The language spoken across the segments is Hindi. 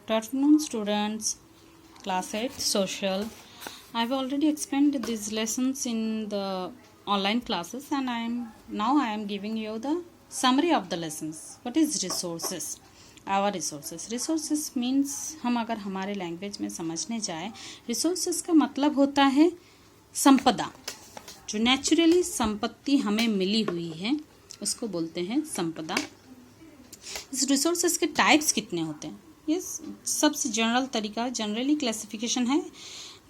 Good afternoon, students. Class 8 Social. I've already explained these lessons in the online classes, and I am giving you the summary of the lessons. What is resources? Our resources. Resources means हम अगर हमारे लैंग्वेज में समझने जाए, resources का मतलब होता है संपदा, जो नेचुरली संपत्ति हमें मिली हुई है उसको बोलते हैं संपदा। इस रिसोर्सेज के टाइप्स कितने होते हैं, ये सबसे जनरली क्लासिफिकेशन है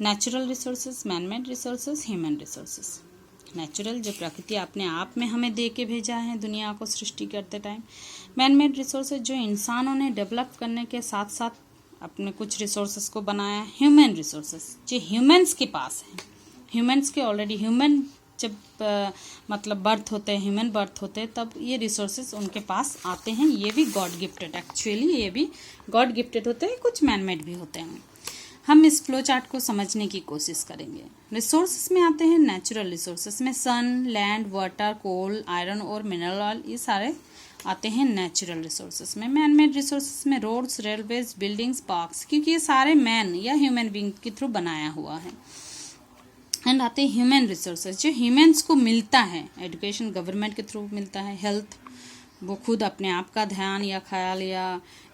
natural resources, manmade resources, human resources. Natural जो प्रकृति अपने आप में हमें दे के भेजा है दुनिया को सृष्टि करते टाइम। मैनमेड रिसोर्सेज जो इंसानों ने डेवलप करने के साथ साथ अपने कुछ रिसोर्सेज को बनाया। ह्यूमन रिसोर्सेज जो ह्यूमन्स के पास है, ह्यूमन्स के ऑलरेडी ह्यूमन जब मतलब बर्थ होते हैं, ह्यूमन बर्थ होते हैं, तब ये रिसोर्सेज उनके पास आते हैं। ये भी गॉड गिफ्टेड, एक्चुअली ये भी गॉड गिफ्टेड होते हैं, कुछ मैनमेड भी होते हैं। हम इस फ्लो चार्ट को समझने की कोशिश करेंगे। रिसोर्सेज में आते हैं नेचुरल रिसोर्सेज में सन, लैंड, वाटर, कोल, आयरन और मिनरल ऑयल, ये सारे आते हैं नेचुरल रिसोर्सेज में। मैनमेड रिसोर्सेज में रोड्स, रेलवेज, बिल्डिंग्स, पार्क्स, क्योंकि ये सारे मैन या ह्यूमन बींग के थ्रू बनाया हुआ है। एंड आते हैं ह्यूमन रिसोर्सेज जो ह्यूमन्स को मिलता है, एजुकेशन गवर्नमेंट के थ्रू मिलता है। हेल्थ, वो खुद अपने आप का ध्यान या ख्याल या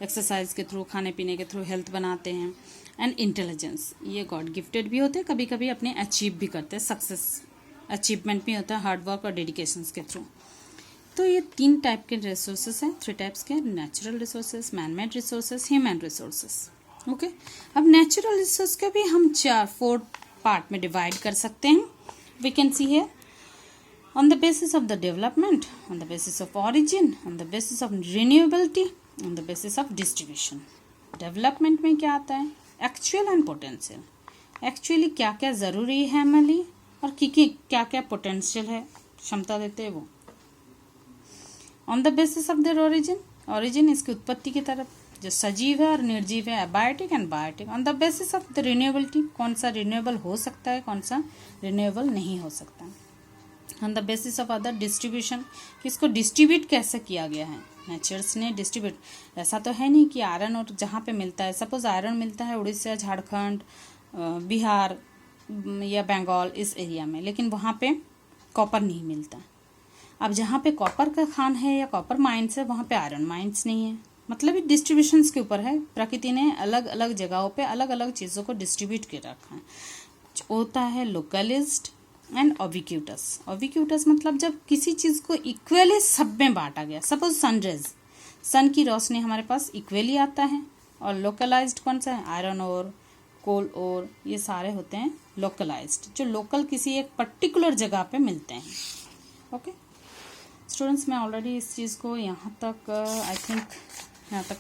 एक्सरसाइज के थ्रू, खाने पीने के थ्रू हेल्थ बनाते हैं। एंड इंटेलिजेंस, ये गॉड गिफ्टेड भी होते हैं, कभी कभी अपने अचीव भी करते हैं, सक्सेस अचीवमेंट भी होता है हार्डवर्क और डेडिकेशन के थ्रू। तो ये 3 टाइप के रिसोर्सेज हैं, 3 टाइप्स के, natural resources, manmade resources, human resources. Okay, अब नेचुरल रिसोर्स के भी हम 4 पार्ट में डिवाइड कर सकते हैं। We can see here on the basis of the development, on the basis of origin, on the basis of renewability, on the basis of distribution. Development में क्या आता है? Actual and potential. एक्चुअली क्या क्या ज़रूरी है हमारे लिए और क्या क्या पोटेंशियल है, क्षमता देते हैं वो। On the basis of their origin, origin इसकी उत्पत्ति की तरफ, जो सजीव है और निर्जीव है, abiotic and biotic. On the basis of the renewability, कौन सा रिन्यूएबल हो सकता है, कौन सा रिन्यूएबल नहीं हो सकता। On the basis of other distribution, किसको डिस्ट्रीब्यूट कैसे किया गया है, नेचर्स ने डिस्ट्रीब्यूट। ऐसा तो है नहीं कि आयरन और जहाँ पे मिलता है, सपोज आयरन मिलता है उड़ीसा, झारखंड, बिहार या बंगाल, इस एरिया में, लेकिन वहाँ पे कॉपर नहीं मिलता। अब जहाँ पे कॉपर का खान है या कॉपर माइंस है, वहाँ पे आयरन माइंस नहीं है। मतलब ये डिस्ट्रीब्यूशंस के ऊपर है, प्रकृति ने अलग अलग जगहों पे अलग अलग चीज़ों को डिस्ट्रीब्यूट कर रखा है। होता है लोकलिस्ट एंड ऑबिक्यूटस। ऑबिक्यूटस मतलब जब किसी चीज़ को इक्वली सब में बांटा गया। सपोज सनरेज, सन की रोशनी हमारे पास इक्वली आता है। और लोकलाइज्ड कौन सा है? आयरन और कोल और, ये सारे होते हैं लोकलाइज्ड, जो लोकल किसी एक पर्टिकुलर जगह पे मिलते हैं। ओके स्टूडेंट्स, मैं ऑलरेडी इस चीज़ को यहाँ तक आई थिंक यहाँ तक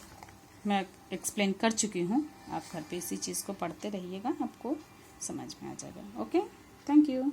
मैं एक्सप्लेन कर चुकी हूँ। आप घर पे इसी चीज़ को पढ़ते रहिएगा, आपको समझ में आ जाएगा। Okay, thank you.